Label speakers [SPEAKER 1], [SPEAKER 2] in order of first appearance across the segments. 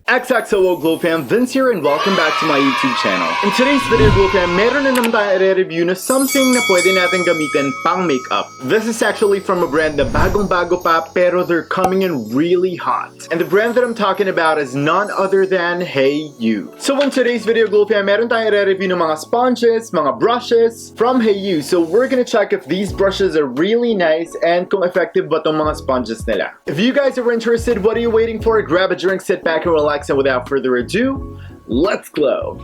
[SPEAKER 1] XXO Glow Fam, Vince here and welcome back to my YouTube channel. In today's video Glow Fam, meron na naman tayo i-review na something na pwede natin gamitin pang makeup. This is actually from a brand na bagong-bago pa pero they're coming in really hot. And the brand that I'm talking about is none other than Heyhue. So in today's video Glow Fam, meron tayo i-review ng mga sponges, mga brushes from Heyhue. So we're gonna check if these brushes are really nice and kung effective ba tong mga sponges nila. If you guys are interested, what are you waiting for? Grab a drink, sit back and relax. And without further ado, let's glow!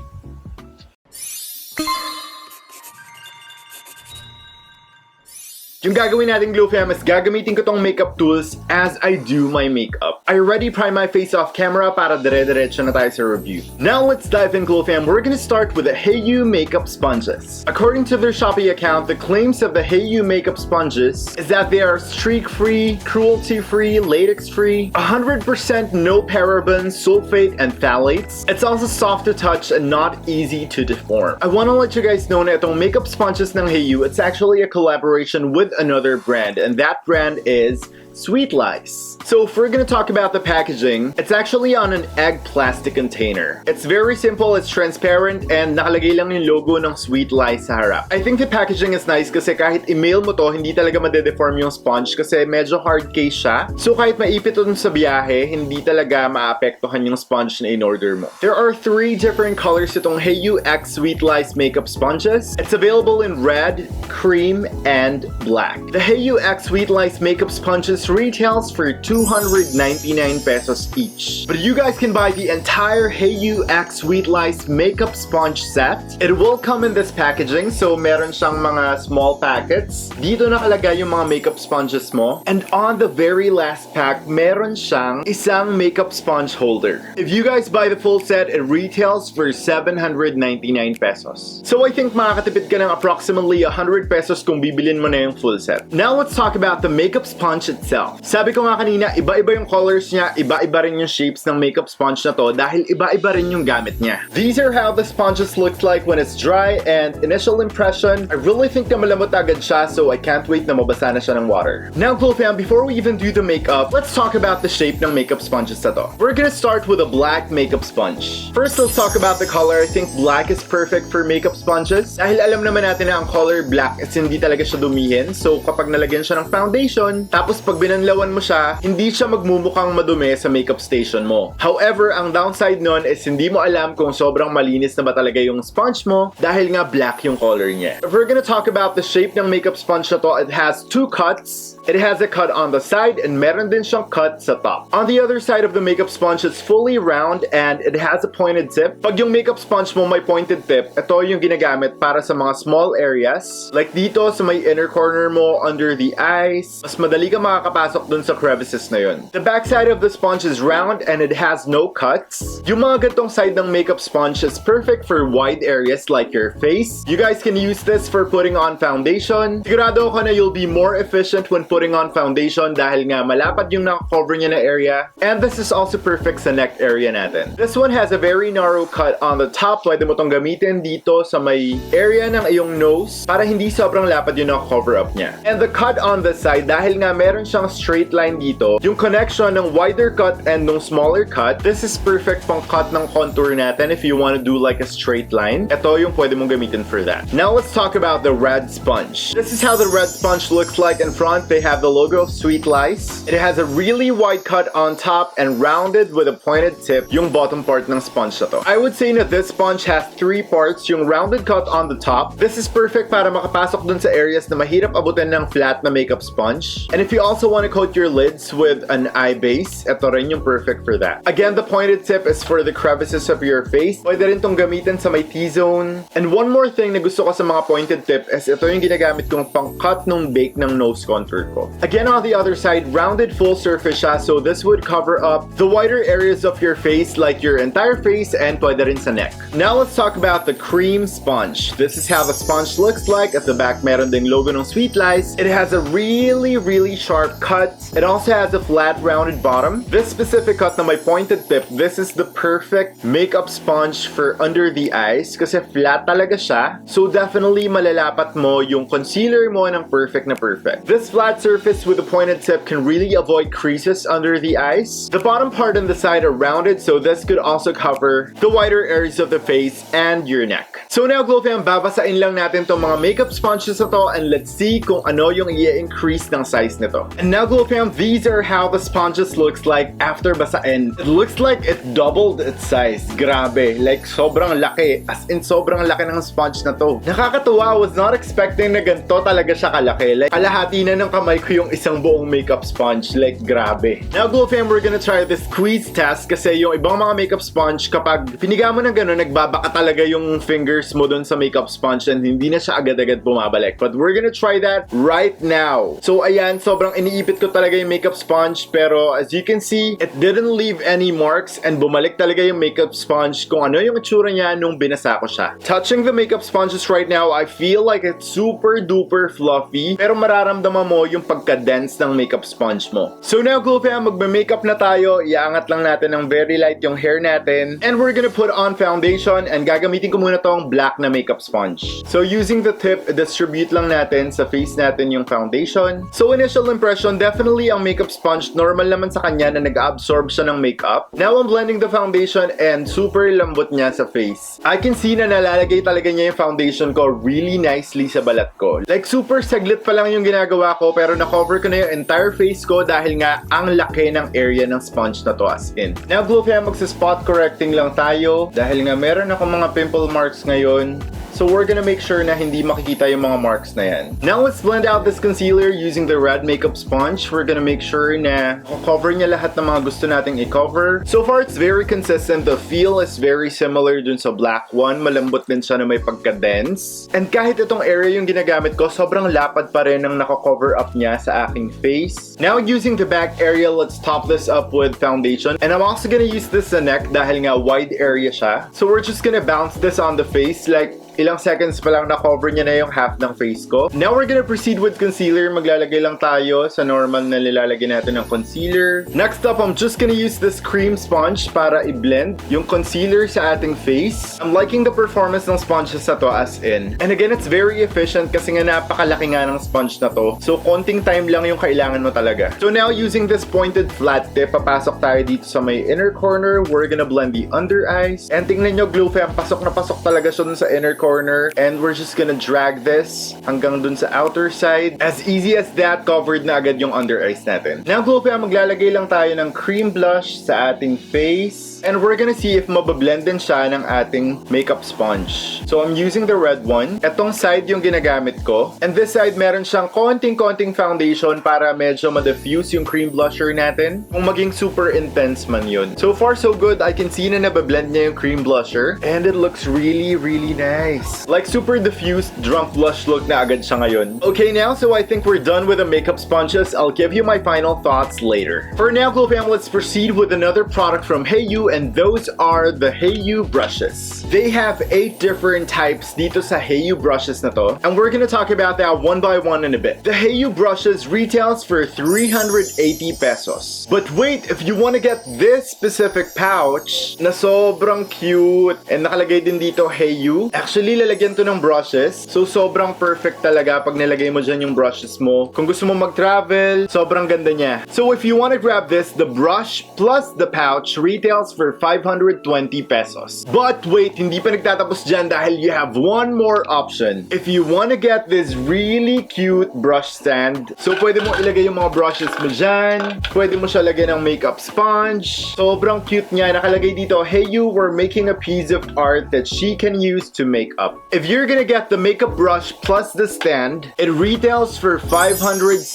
[SPEAKER 1] Yung gagawin natin Glow Fam is gagamitin ko tong makeup tools as I do my makeup. I already prime my face off camera para dire-diretso na tayo sa review. Now let's dive in Glow Fam. We're gonna start with the Heyhue makeup sponges. According to their Shopee account, the claims of the Heyhue makeup sponges is that they are streak-free, cruelty-free, latex-free, 100% no parabens, sulfate, and phthalates. It's also soft to touch and not easy to deform. I wanna let you guys know na itong makeup sponges ng Heyhue, it's actually a collaboration with another brand, and that brand is Sweet Lice. So if we're gonna talk about the packaging, it's actually on an egg plastic container. It's very simple, it's transparent, and nakalagay lang yung logo ng Sweet Lice sa harap. I think the packaging is nice kasi kahit email mo to, hindi talaga madedeform yung sponge kasi medyo hard case siya. So kahit maipit dun sa biyahe, hindi talaga maapektuhan yung sponge na in-order mo. There are 3 different colors itong Heyhue X Sweet Lice makeup sponges. It's available in red, cream, and black. The Heyhue X Sweet Lice makeup sponges retails for 299 pesos each. But you guys can buy the entire Heyhue X Sweet Lice makeup sponge set. It will come in this packaging, so meron siyang mga small packets. Dito nakalagay yung mga makeup sponges mo. And on the very last pack, meron siyang isang makeup sponge holder. If you guys buy the full set, it retails for 799 pesos. So I think makakatipid ka ng approximately 100 pesos kung bibilin mo na yung full set. Now let's talk about the makeup sponge itself. Sabi ko nga kanina, iba-iba yung colors niya, iba-iba rin yung shapes ng makeup sponge na to dahil iba-iba rin yung gamit niya. These are how the sponges look like when it's dry, and initial impression, I really think na malambot agad siya, so I can't wait na mabasa na siya ng water. Now Glow Fam, before we even do the makeup, let's talk about the shape ng makeup sponges na to. We're gonna start with a black makeup sponge. First, let's talk about the color. I think black is perfect for makeup sponges dahil alam naman natin na ang color black is hindi talaga siya dumihin, so kapag nalagyan siya ng foundation, tapos pag binanlawan mo siya, hindi siya magmumukhang madumi sa makeup station mo. However, ang downside nun is hindi mo alam kung sobrang malinis na ba talaga yung sponge mo dahil nga black yung color niya. If we're gonna talk about the shape ng makeup sponge na to, it has 2 cuts. It has a cut on the side and meron din siyang cut sa top. On the other side of the makeup sponge, it's fully round and it has a pointed tip. Pag yung makeup sponge mo may pointed tip, ito yung ginagamit para sa mga small areas. Like dito sa may inner corner mo, under the eyes, mas madali ka makakapasok dun sa crevices na yun. The back side of the sponge is round and it has no cuts. Yung mga gantong side ng makeup sponge is perfect for wide areas like your face. You guys can use this for putting on foundation. Sigurado ako na you'll be more efficient when putting on foundation dahil nga malapad yung nakakover niya na area. And this is also perfect sa neck area natin. This one has a very narrow cut on the top. Pwede mo tong gamitin dito sa may area ng iyong nose para hindi sobrang lapad yung nakakover up niya. And the cut on the side, dahil nga meron siyang straight line dito, yung connection ng wider cut and ng smaller cut, this is perfect pang cut ng contour natin if you want to do like a straight line. Ito yung pwede mong gamitin for that. Now let's talk about the red sponge. This is how the red sponge looks like in front. They have the logo of Sweet Lice. It has a really wide cut on top and rounded with a pointed tip yung bottom part ng sponge na to. I would say that this sponge has 3 parts. Yung rounded cut on the top. This is perfect para makapasok dun sa areas na mahirap abutin ng flat na makeup sponge. And if you also want to coat your lids with an eye base, ito rin yung perfect for that. Again, the pointed tip is for the crevices of your face. Pwede rin tong gamitin sa may T-zone. And one more thing na gusto ko sa mga pointed tip is ito yung ginagamit kong pang-cut nung bake ng nose contour ko. Again, on the other side, rounded full surface siya, so this would cover up the wider areas of your face like your entire face and pwede rin sa neck. Now let's talk about the cream sponge. This is how the sponge looks like. At the back, meron ding logo ng Sweet Lice. It has a really sharp cut. It also has a flat rounded bottom. This specific cut na may pointed tip, this is the perfect makeup sponge for under the eyes kasi flat talaga siya. So definitely malalapat mo yung concealer mo ng perfect na perfect. This flat surface with a pointed tip can really avoid creases under the eyes. The bottom part and the side are rounded, so this could also cover the wider areas of the face and your neck. So now, Glow Fam, babasain lang natin itong mga makeup sponges na to and let's see kung ano yung i-increase ng size nito. And now, Glow Fam, these are how the sponges looks like after basain. It looks like it doubled its size. Grabe. Like, sobrang laki. As in, sobrang laki ng sponge na to. Nakakatuwa. I was not expecting na ganito talaga siya kalaki. Like, kalahati na ng kamay ko yung isang buong makeup sponge. Like, grabe. Now, Glow Fam, we're gonna try this squeeze test kasi yung ibang mga makeup sponge, kapag piniga mo ng gano'n, nagbabaka talaga yung fingers mo dun sa makeup sponge and hindi na siya agad-agad bumabalik. But we're gonna try that right now. So, ayan, sobrang iniipit ko talaga yung makeup sponge, pero as you can see, it didn't leave any marks and bumalik talaga yung makeup sponge kung ano yung itsura niya nung binasa ko siya. Touching the makeup sponges right now, I feel like it's super duper fluffy, pero mararamdaman mo yung pagka-dense ng makeup sponge mo. So now, Glow Fam, magme-makeup na tayo. Iaangat lang natin ng very light yung hair natin and we're gonna put on foundation and gagamitin ko muna tong black na makeup sponge. So using the tip, distribute lang natin sa face natin yung foundation. So initial impression, definitely ang makeup sponge, normal naman sa kanya na nag-absorb siya ng makeup. Now I'm blending the foundation and super lambot niya sa face. I can see na nalalagay talaga niya yung foundation ko really nicely sa balat ko. Like super saglit pa lang yung ginagawa ko pero na-cover ko na yung entire face ko dahil nga ang laki ng area ng sponge na to as in. Now, Glow Fam, magsa-spot correcting lang tayo dahil nga meron ako mga pimple marks ngayon. So we're gonna make sure na hindi makikita yung mga marks na yan. Now let's blend out this concealer using the red makeup sponge. We're gonna make sure na cover niya lahat ng mga gusto nating i-cover. So far, it's very consistent. The feel is very similar dun sa black one. Malambot din siya na may pagka-dense. And kahit itong area yung ginagamit ko, sobrang lapad pa rin ang naka-cover up niya sa aking face. Now using the back area, let's top this up with foundation. And I'm also gonna use this sa neck dahil nga wide area siya. So we're just gonna bounce this on the face like ilang seconds pa lang na-cover niya na yung half ng face ko. Now we're gonna proceed with concealer. Maglalagay lang tayo sa normal na nilalagay natin ng concealer. Next up, I'm just gonna use this cream sponge para i-blend yung concealer sa ating face. I'm liking the performance ng sponges na to as in. And again, it's very efficient kasi nga napakalaki nga ng sponge na to. So, konting time lang yung kailangan mo talaga. So now, using this pointed flat tip, papasok tayo dito sa may inner corner. We're gonna blend the under eyes. And tingnan nyo, Glow Fam, pasok na pasok talaga siya dun sa inner corner, and we're just gonna drag this hanggang dun sa outer side. As easy as that, covered na agad yung under eyes natin. Now, Glow Fam, maglalagay lang tayo ng cream blush sa ating face. And we're gonna see if mabablend din siya ng ating makeup sponge. So, I'm using the red one. Etong side yung ginagamit ko. And this side, meron siyang konting-konting foundation para medyo ma-diffuse yung cream blusher natin. Kung maging super intense man yun. So far, so good. I can see na nabablend niya yung cream blusher. And it looks really, really nice. Like super diffused, drunk blush look na agad siya ngayon. Okay now, so I think we're done with the makeup sponges. I'll give you my final thoughts later. For now, Glow Fam, let's proceed with another product from Heyhue, and those are the Heyhue brushes. They have 8 different types dito sa Heyhue brushes na to, and we're gonna talk about that one by one in a bit. The Heyhue brushes retails for 380 pesos. But wait, if you wanna get this specific pouch na sobrang cute and nakalagay din dito Heyhue, actually lalagyan to ng brushes, so sobrang perfect talaga pag nilagay mo dyan yung brushes mo. Kung gusto mo mag-travel, sobrang ganda niya. So if you wanna grab this, the brush plus the pouch retails for 520 pesos. But wait, hindi pa nagtatapos dyan dahil you have one more option. If you wanna get this really cute brush stand, so pwede mo ilagay yung mga brushes mo dyan, pwede mo siya lagyan ng makeup sponge. Sobrang cute niya. Nakalagay dito, Heyhue, we're making a piece of art that she can use to make up. If you're gonna get the makeup brush plus the stand, it retails for 570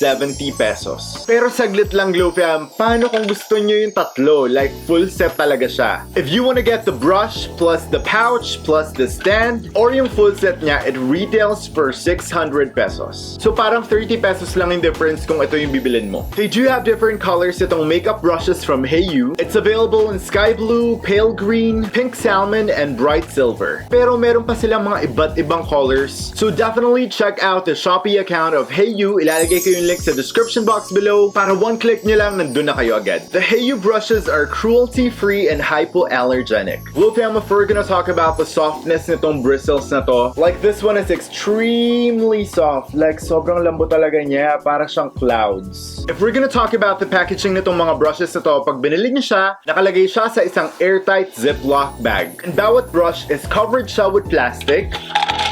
[SPEAKER 1] pesos. Pero saglit lang, Glow Fam, paano kung gusto nyo yung tatlo? Like full set talaga siya. If you wanna get the brush plus the pouch plus the stand, or yung full set niya, it retails for 600 pesos. So parang 30 pesos lang yung difference kung ito yung bibilin mo. They do have different colors itong makeup brushes from Heyhue. It's available in sky blue, pale green, pink salmon, and bright silver. Pero meron pa silang mga iba't ibang colors. So definitely check out the Shopee account of Heyhue. Ilalagay ko yung link sa description box below para one click nyo lang nandun na kayo agad. The Heyhue brushes are cruelty-free cruelty-free and hypoallergenic. Glow fam, if we're gonna talk about the softness nitong bristles na to, like this one is extremely soft. Like sobrang lambot talaga niya, para siyang clouds. If we're gonna talk about the packaging nitong mga brushes na to, pag binili niyo siya, nakalagay siya sa isang airtight Ziploc bag. And bawat brush is covered siya with plastic.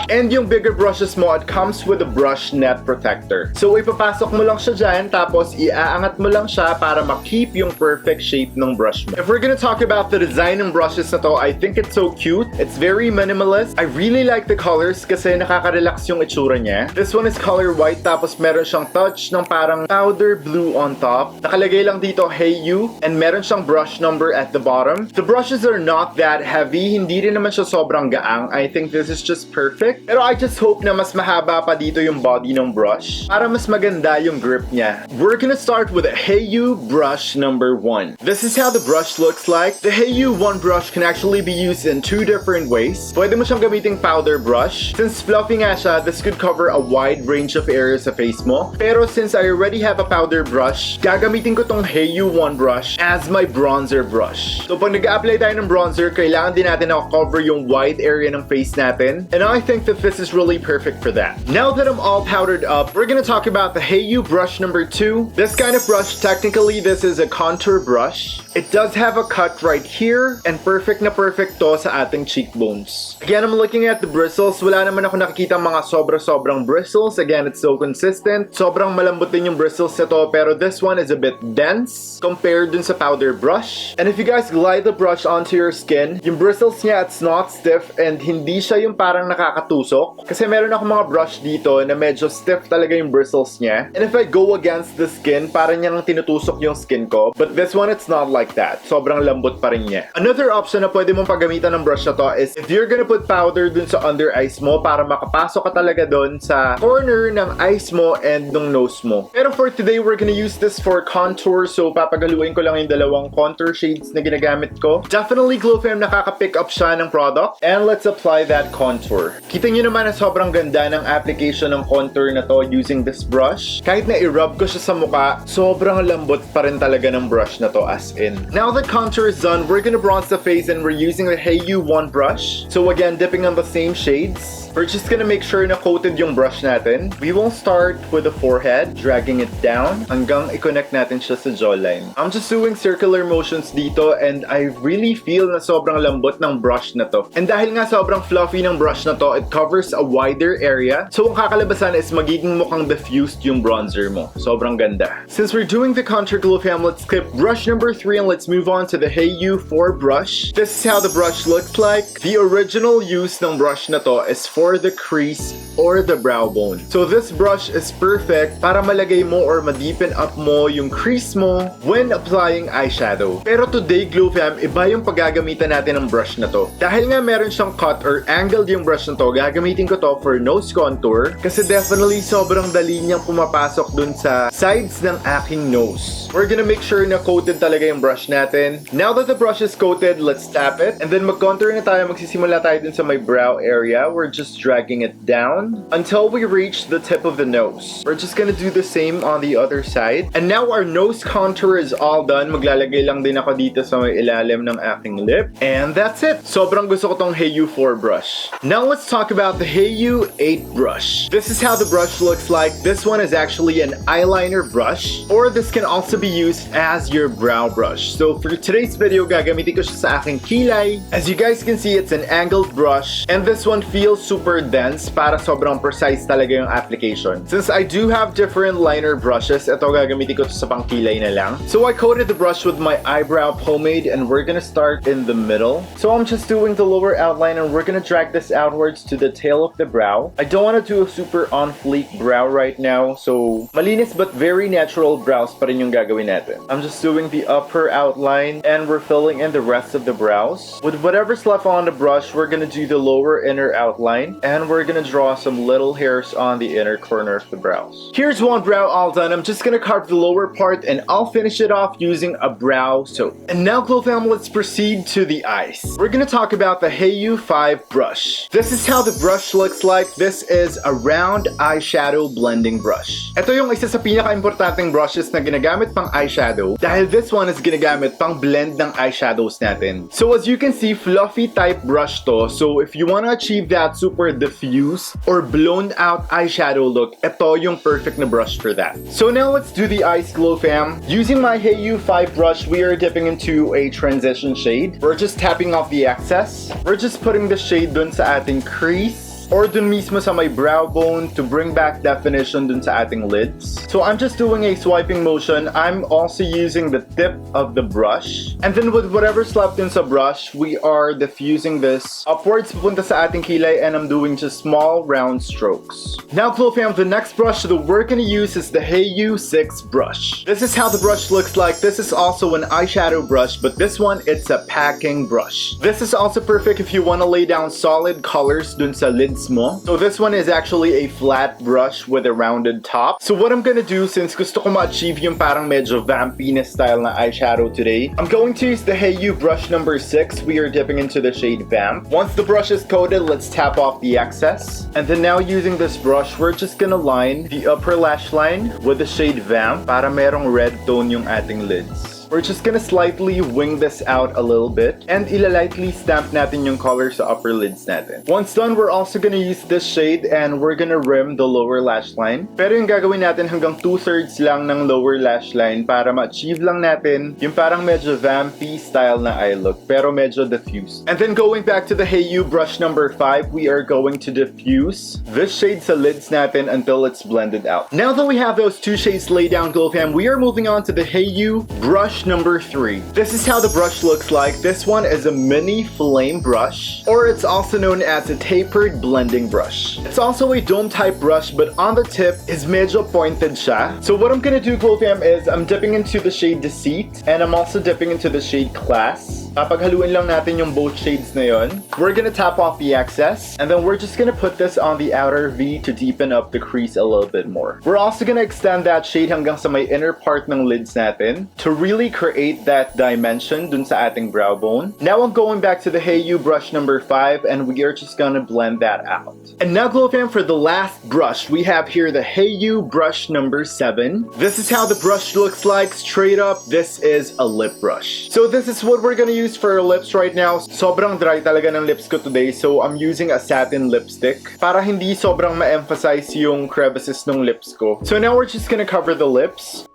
[SPEAKER 1] And yung bigger brushes mo, it comes with a brush net protector. So ipapasok mo lang siya dyan, tapos iaangat mo lang siya para ma-keep yung perfect shape ng brush mo. If we're gonna talk about the design ng brushes na to, I think it's so cute. It's very minimalist. I really like the colors kasi nakaka-relax yung itsura niya. This one is color white, tapos meron siyang touch ng parang powder blue on top. Nakalagay lang dito Heyhue, and meron siyang brush number at the bottom. The brushes are not that heavy. Hindi rin naman siya sobrang gaang. I think this is just perfect. Pero I just hope na mas mahaba pa dito yung body ng brush para mas maganda yung grip niya. We're gonna start with a Heyhue brush number 1. This is how the brush looks like. The Heyhue 1 brush can actually be used in 2 different ways. Pwede mo siyang gamiting powder brush. Since fluffy nga siya, this could cover a wide range of areas sa face mo. Pero since I already have a powder brush, gagamitin ko tong Heyhue 1 brush as my bronzer brush. So pag nag-apply tayo ng bronzer, kailangan din natin na cover yung wide area ng face natin. And I think that this is really perfect for that. Now that I'm all powdered up, we're gonna talk about the Heyhue brush number 2. This kind of brush, technically this is a contour brush. It does have a cut right here, and perfect na perfect to sa ating cheekbones. Again, I'm looking at the bristles. Wala naman ako nakikita mga sobra-sobrang bristles. Again, it's so consistent. Sobrang malambot din yung bristles nito, pero this one is a bit dense compared dun sa powder brush. And if you guys glide the brush onto your skin, yung bristles niya, it's not stiff, and hindi siya yung parang nakakatusok. Kasi meron ako mga brush dito na medyo stiff talaga yung bristles niya. And if I go against the skin, parang niyang tinutusok yung skin ko. But this one, it's not like that. Sobrang lambot pa rin niya. Another option na pwede mong paggamitan ng brush na to is if you're gonna put powder dun sa under eyes mo para makapasok ka talaga dun sa corner ng eyes mo and ng nose mo. Pero for today, we're gonna use this for contour. So papagaluin ko lang yung dalawang contour shades na ginagamit ko. Definitely, Glow fam, nakaka-pick up siya ng product. And let's apply that contour. Kita nyo naman na sobrang ganda ng application ng contour na to using this brush. Kahit na i-rub ko siya sa mukha, sobrang lambot pa rin talaga ng brush na to, as in. Now that contour is done, we're gonna bronze the face, and we're using the Heyhue 1 brush. So again, dipping on the same shades. We're just gonna make sure na coated yung brush natin. We will start with the forehead, dragging it down hanggang i-connect natin siya sa jawline. I'm just doing circular motions dito, and I really feel na sobrang lambot ng brush na to. And dahil nga sobrang fluffy ng brush na to, it covers a wider area. So ang kakalabasan is magiging mukhang diffused yung bronzer mo. Sobrang ganda. Since we're doing the contour, Glow fam, let's skip brush number 3 and let's move on to the Heyhue 4 brush. This is how the brush looks like. The original use ng brush na to is for the crease or the brow bone. So this brush is perfect para malagay mo or ma-deepen up mo yung crease mo when applying eyeshadow. Pero today, Glow fam, iba yung paggagamitan natin ng brush na to. Dahil nga meron siyang cut or angled yung brush na to, gagamitin ko to for nose contour kasi definitely sobrang dali niyang pumapasok dun sa sides ng aking nose. We're gonna make sure na coated talaga yung brush natin. Now that the brush is coated, let's tap it. And then mag-contour na tayo. Magsisimula tayo dun sa my brow area. We're just dragging it down until we reach the tip of the nose. We're just gonna do the same on the other side. And now our nose contour is all done. Maglalagay lang din ako dito sa may ilalim ng aking lip. And that's it. Sobrang gusto ko tong Heyhue 4 brush. Now let's talk about the Heyhue 8 brush. This is how the brush looks like. This one is actually an eyeliner brush, or this can also be used as your brow brush. So for today's video, gagamitin ko siya sa aking kilay. As you guys can see, it's an angled brush, and this one feels super dense para sobrang precise talaga yung application. Since I do have different liner brushes, ito gagamitin ko sa pangkilay na lang. So I coated the brush with my eyebrow pomade, and we're gonna start in the middle. So I'm just doing the lower outline, and we're gonna drag this outwards to the tail of the brow. I don't want to do a super on fleek brow right now, so malinis but very natural brows pa rin yung gagawin natin. I'm just doing the upper outline, and we're filling in the rest of the brows. With whatever's left on the brush, we're gonna do the lower inner outline, and we're gonna draw some little hairs on the inner corner of the brows. Here's one brow all done. I'm just gonna carve the lower part, and I'll finish it off using a brow soap. And now, Glow fam, let's proceed to the eyes. We're gonna talk about the Heyhue 5 brush. This is how the brush looks like, this is a round eyeshadow blending brush. Ito yung isa sa pinaka-importanting brushes na ginagamit pang eyeshadow dahil this one is ginagamit pang blend ng eyeshadows natin. So as you can see, fluffy type brush to. So if you want to achieve that super diffuse or blown out eyeshadow look, ito yung perfect na brush for that. So now let's do the eyes glow fam. Using my Heyhue 5 brush, we are dipping into a transition shade. We're just tapping off the excess. We're just putting the shade dun sa ating crease or dun mismo sa may brow bone to bring back definition dun sa ating lids. So I'm just doing a swiping motion. I'm also using the tip of the brush. And then with whatever's left in sa brush, we are diffusing this upwards papunta sa ating kilay, and I'm doing just small round strokes. Now glow fam, the next brush that we're gonna use is the Heyhue 6 brush. This is how the brush looks like. This is also an eyeshadow brush, but this one, it's a packing brush. This is also perfect if you want to lay down solid colors dun sa lids mo. So this one is actually a flat brush with a rounded top. So what I'm gonna do, since gusto ko ma-achieve yung parang medyo vampina style na eyeshadow today, I'm going to use the Heyhue brush number 6. We are dipping into the shade Vamp. Once the brush is coated, let's tap off the excess. And then now using this brush, we're just gonna line the upper lash line with the shade Vamp para merong red tone yung ating lids. We're just gonna slightly wing this out a little bit and ilalightly stamp natin yung color sa upper lids natin. Once done, we're also gonna use this shade and we're gonna rim the lower lash line. Pero yung gagawin natin hanggang 2/3 lang ng lower lash line para ma-achieve lang natin yung parang medyo vampy style na eye look pero medyo diffused. And then going back to the Heyhue brush number 5, we are going to diffuse this shade sa lids natin until it's blended out. Now that we have those two shades laid down, glow fam, we are moving on to the Heyhue brush number 3. This is how the brush looks like. This one is a mini flame brush, or it's also known as a tapered blending brush. It's also a dome type brush, but on the tip is medyo pointed siya. So what I'm gonna do, glow fam, is I'm dipping into the shade Deceit, and I'm also dipping into the shade Class. Papaghaluin lang natin yung both shades na yun. We're gonna tap off the excess, and then we're just gonna put this on the outer V to deepen up the crease a little bit more. We're also gonna extend that shade hanggang sa may inner part ng lids natin to really create that dimension dun sa ating brow bone. Now I'm going back to the Heyhue brush number 5, and we are just gonna blend that out. And now glow fam, for the last brush, we have here the Heyhue brush number 7. This is how the brush looks like. Straight up, this is a lip brush. So this is what we're gonna use for our lips right now. Sobrang dry talaga ng lips ko today, so I'm using a satin lipstick para hindi sobrang ma-emphasize yung crevices ng lips ko. So now we're just gonna cover the lips.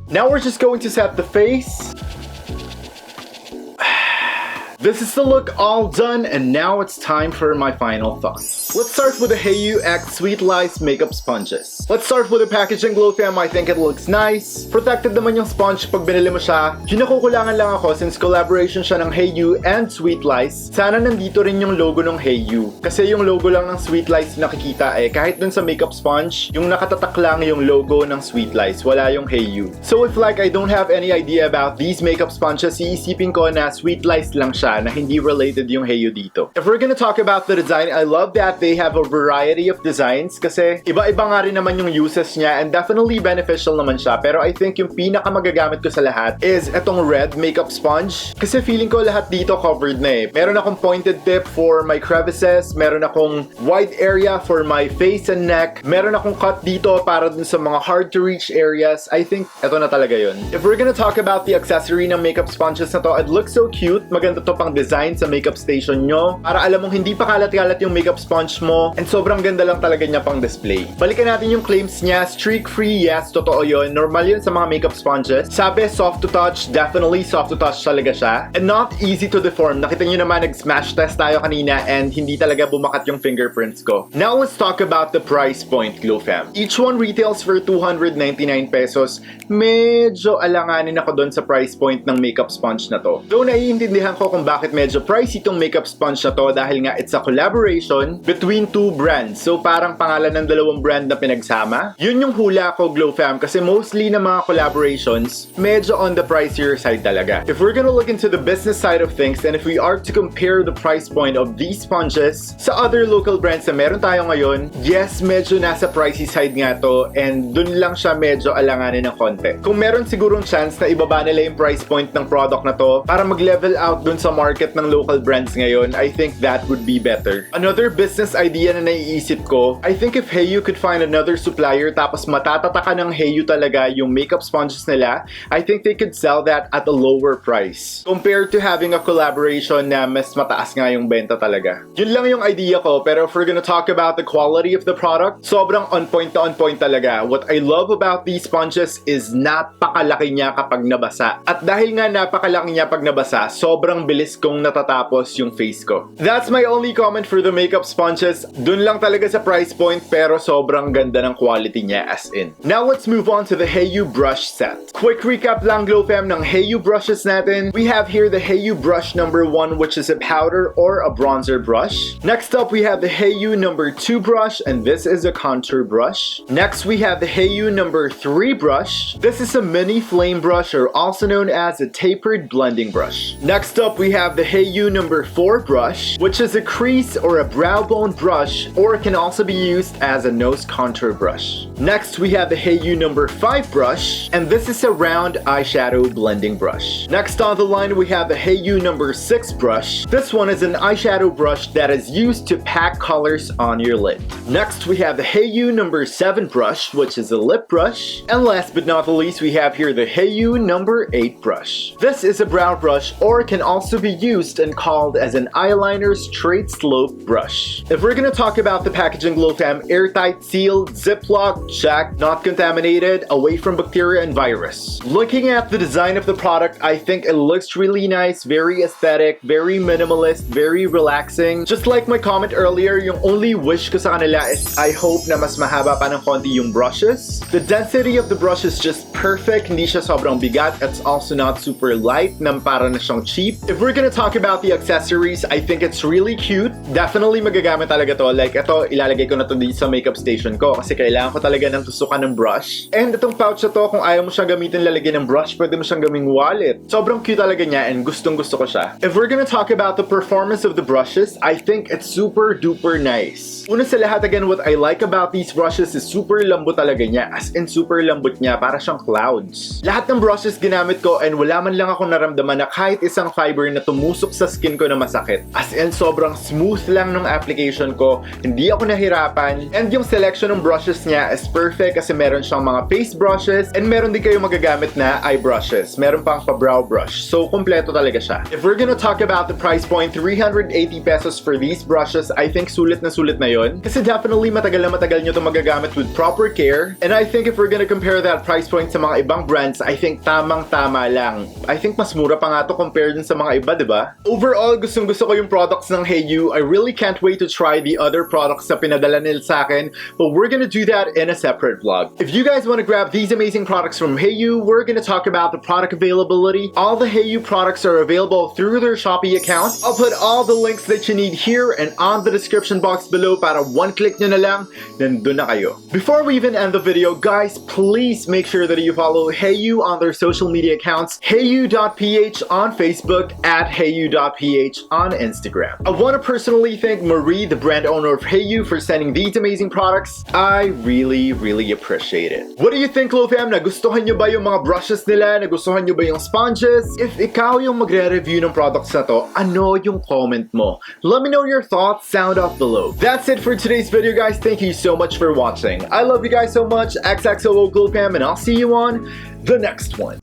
[SPEAKER 1] Now we're just going to set the face. This is the look all done, and now it's time for my final thoughts. Let's start with the Heyhue X Sweet Lies Makeup Sponges. Let's start with the packaging, glow fam. I think it looks nice. Protected naman yung sponge pag binili mo siya. Yung nakukulangan lang ako, since collaboration siya ng Heyhue and Sweet Lies, sana nandito rin yung logo ng Heyhue. Kasi yung logo lang ng Sweet Lies nakikita kahit dun sa makeup sponge, yung nakatatak lang yung logo ng Sweet Lies, wala yung Heyhue. So if like I don't have any idea about these makeup sponges, iisipin ko na Sweet Lies lang siya, na hindi related yung Heyhue dito. If we're gonna talk about the design, I love that they have a variety of designs kasi iba-iba nga rin naman yung uses niya, and definitely beneficial naman siya. Pero I think yung pinaka magagamit ko sa lahat is itong red makeup sponge kasi feeling ko lahat dito covered na Meron akong pointed tip for my crevices, meron akong wide area for my face and neck, meron akong cut dito para dun sa mga hard to reach areas. I think ito na talaga yun. If we're gonna talk about the accessory ng makeup sponges na to, it looks so cute. Maganda to pang design sa makeup station nyo para alam mong hindi pa kalat-kalat yung makeup sponge mo, and sobrang ganda lang talaga niya pang display. Balikan natin yung claims niya. Streak-free, yes, totoo yun. Normal yun sa mga makeup sponges. Sabi, soft to touch. Definitely soft to touch talaga siya. And not easy to deform. Nakita nyo naman, nag-smash test tayo kanina and hindi talaga bumakat yung fingerprints ko. Now let's talk about the price point, glow fam. Each one retails for 299 pesos. Medyo alanganin ako doon sa price point ng makeup sponge na to. Though naiintindihan ko kung bakit medyo pricey itong makeup sponge na to dahil nga it's a collaboration between two brands. So parang pangalan ng dalawang brand na pinagsama. Yun yung hula ko, Glow Fam, kasi mostly na mga collaborations, medyo on the pricier side talaga. If we're gonna look into the business side of things, and if we are to compare the price point of these sponges sa other local brands na meron tayo ngayon, yes, medyo nasa pricey side nga to, and dun lang siya medyo alanganin ng konti. Kung meron sigurong chance na ibaba nila yung price point ng product na to para mag-level out dun sa market ng local brands ngayon, I think that would be better. Another business idea na naiisip ko, I think if Heyhue could find another supplier tapos matatataka ng Heyhue talaga yung makeup sponges nila, I think they could sell that at a lower price compared to having a collaboration na mas mataas nga yung benta talaga. Yun lang yung idea ko, pero if we're gonna talk about the quality of the product, sobrang on point talaga. What I love about these sponges is napakalaki niya kapag nabasa. At dahil nga napakalaki niya pag nabasa, sobrang bilis kong natatapos yung face ko. That's my only comment for the makeup sponges. Dun lang talaga sa price point, pero sobrang ganda ng quality niya as in. Now let's move on to the Heyhue brush set. Quick recap lang, Glow Fam, ng Heyhue brushes natin. We have here the Heyhue brush number 1, which is a powder or a bronzer brush. Next up, we have the Heyhue number 2 brush, and this is a contour brush. Next, we have the Heyhue number 3 brush. This is a mini flame brush, or also known as a tapered blending brush. Next up, we have the Heyhue number 4 brush, which is a crease or a brow bone brush, or it can also be used as a nose contour brush. Next, we have the Heyhue number 5 brush, and this is a round eyeshadow blending brush. Next on the line, we have the Heyhue number 6 brush. This one is an eyeshadow brush that is used to pack colors on your lid. Next, we have the Heyhue number 7 brush, which is a lip brush. And last but not the least, we have here the Heyhue number 8 brush. This is a brow brush, or it can also be used and called as an eyeliner straight slope brush. If we're gonna talk about the packaging, Glow Fam, airtight sealed, ziplock, check, not contaminated, away from bacteria and virus. Looking at the design of the product, I think it looks really nice, very aesthetic, very minimalist, very relaxing. Just like my comment earlier, yung only wish ko sa kanila is I hope na mas mahaba pa ng konti yung brushes. The density of the brush is just perfect, hindi siya sobrang bigat. It's also not super light, na para na siyang cheap. If we're gonna talk about the accessories, I think it's really cute. Definitely magagamit talaga to. Like ito, ilalagay ko na to dito sa makeup station ko kasi kailangan ko talaga ng tusukan ng brush. And itong pouch na to, kung ayaw mo siyang gamitin lalagyan ng brush, pwede mo siyang gaming wallet. Sobrang cute talaga niya and gustong gusto ko siya. If we're gonna talk about the performance of the brushes, I think it's super duper nice. Una sa lahat, again, what I like about these brushes is super lambot talaga niya. As in, super lambot niya, para siyang clouds. Lahat ng brushes ginamit ko and wala man lang ako naramdaman na kahit isang fiber na tumusok sa skin ko na masakit. As in, sobrang smooth lang ng application ko. Hindi ako nahirapan. And yung selection ng brushes niya is perfect kasi meron siyang mga face brushes and meron din kayo magagamit na eye brushes. Meron pang pa-brow brush. So, kompleto talaga siya. If we're gonna talk about the price point, 380 pesos for these brushes, I think sulit na yun. Kasi definitely matagal na matagal nyo ito magagamit with proper care. And I think if we're gonna compare that price point sa mga ibang brands, I think tamang-tama lang. I think mas mura pa nga to compared dun sa mga iba, diba? Overall, gustong-gusto ko yung products ng Heyhue. I really can't wait to try the other products na pinadala nila sa akin, but we're gonna do that in a separate vlog. If you guys want to grab these amazing products from Heyhue, we're gonna talk about the product availability. All the Heyhue products are available through their Shopee account. I'll put all the links that you need here and on the description box below para one click nyo na lang, nandun na kayo. Before we even end the video, guys, please make sure that you follow Heyhue on their social media accounts, Heyhue.ph on Facebook, at Heyhue.ph on Instagram. I want to personally thank Marie, the brand owner of Heyhue, for sending these amazing products. I really appreciate it. What do you think, Glow Fam? Nagustuhan nyo ba yung mga brushes nila? Nagustuhan nyo ba yung sponges? If ikaw yung magre-review ng products na to, ano yung comment mo? Let me know your thoughts, sound off below. That's it for today's video, guys. Thank you so much for watching. I love you guys so much. XXO Glow Fam, and I'll see you on the next one.